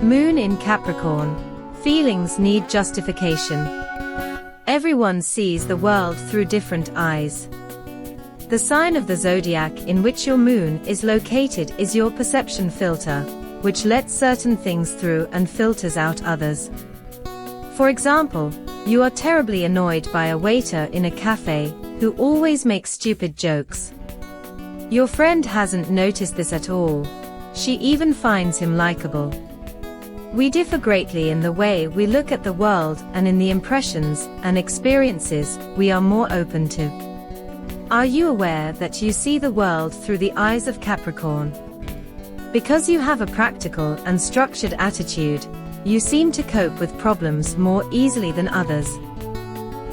Moon in Capricorn. Feelings need justification. Everyone sees the world through different eyes. The sign of the zodiac in which your moon is located is your perception filter, which lets certain things through and filters out others. For example, you are terribly annoyed by a waiter in a cafe who always makes stupid jokes. Your friend hasn't noticed this at all. She even finds him likable. We differ greatly in the way we look at the world and in the impressions and experiences we are more open to. Are you aware that you see the world through the eyes of Capricorn? Because you have a practical and structured attitude, you seem to cope with problems more easily than others.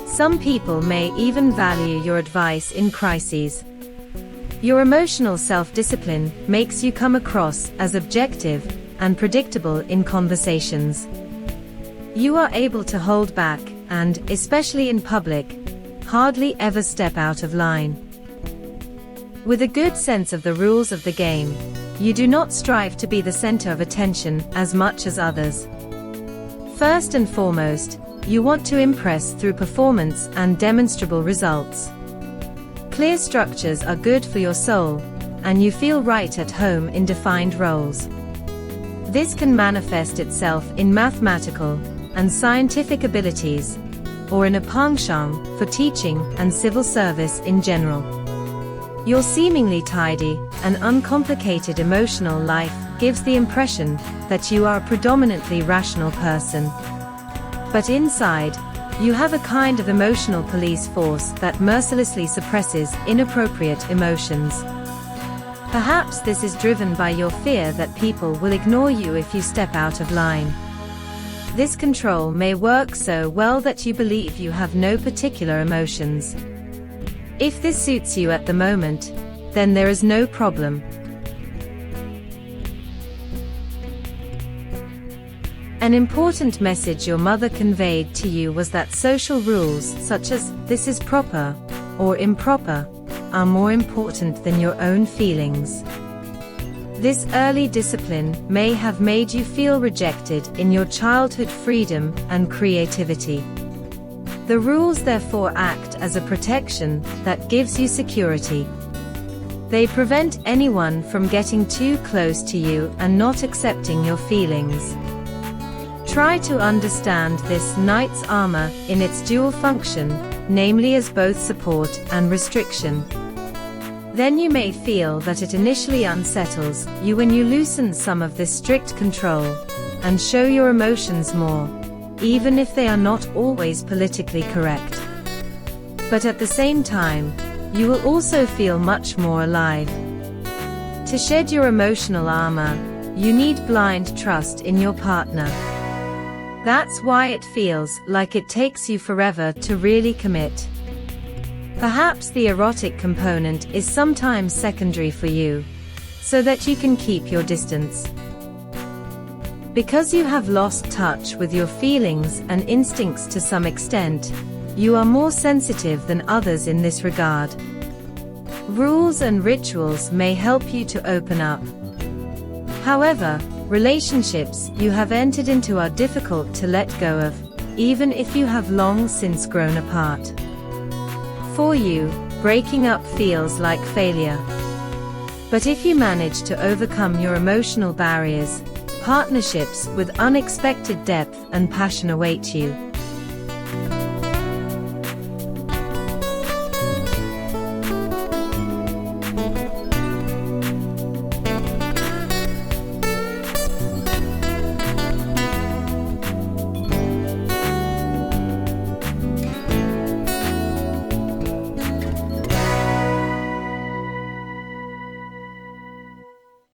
Some people may even value your advice in crises. Your emotional self-discipline makes you come across as objective and predictable in conversations. You are able to hold back and, especially in public, hardly ever step out of line. With a good sense of the rules of the game, you do not strive to be the center of attention as much as others. First and foremost, you want to impress through performance and demonstrable results. Clear structures are good for your soul, and you feel right at home in defined roles. This can manifest itself in mathematical and scientific abilities, or in a penchant for teaching and civil service in general. Your seemingly tidy and uncomplicated emotional life gives the impression that you are a predominantly rational person. But inside, you have a kind of emotional police force that mercilessly suppresses inappropriate emotions. Perhaps this is driven by your fear that people will ignore you if you step out of line. This control may work so well that you believe you have no particular emotions. If this suits you at the moment, then there is no problem. An important message your mother conveyed to you was that social rules such as "this is proper" or "improper" are more important than your own feelings. This early discipline may have made you feel rejected in your childhood freedom and creativity. The rules therefore act as a protection that gives you security. They prevent anyone from getting too close to you and not accepting your feelings. Try to understand this knight's armor in its dual function, namely as both support and restriction. Then you may feel that it initially unsettles you when you loosen some of this strict control and show your emotions more, even if they are not always politically correct. But at the same time, you will also feel much more alive. To shed your emotional armor, you need blind trust in your partner. That's why it feels like it takes you forever to really commit. Perhaps the erotic component is sometimes secondary for you, so that you can keep your distance. Because you have lost touch with your feelings and instincts to some extent, you are more sensitive than others in this regard. Rules and rituals may help you to open up. However, relationships you have entered into are difficult to let go of, even if you have long since grown apart. For you, breaking up feels like failure. But if you manage to overcome your emotional barriers, partnerships with unexpected depth and passion await you.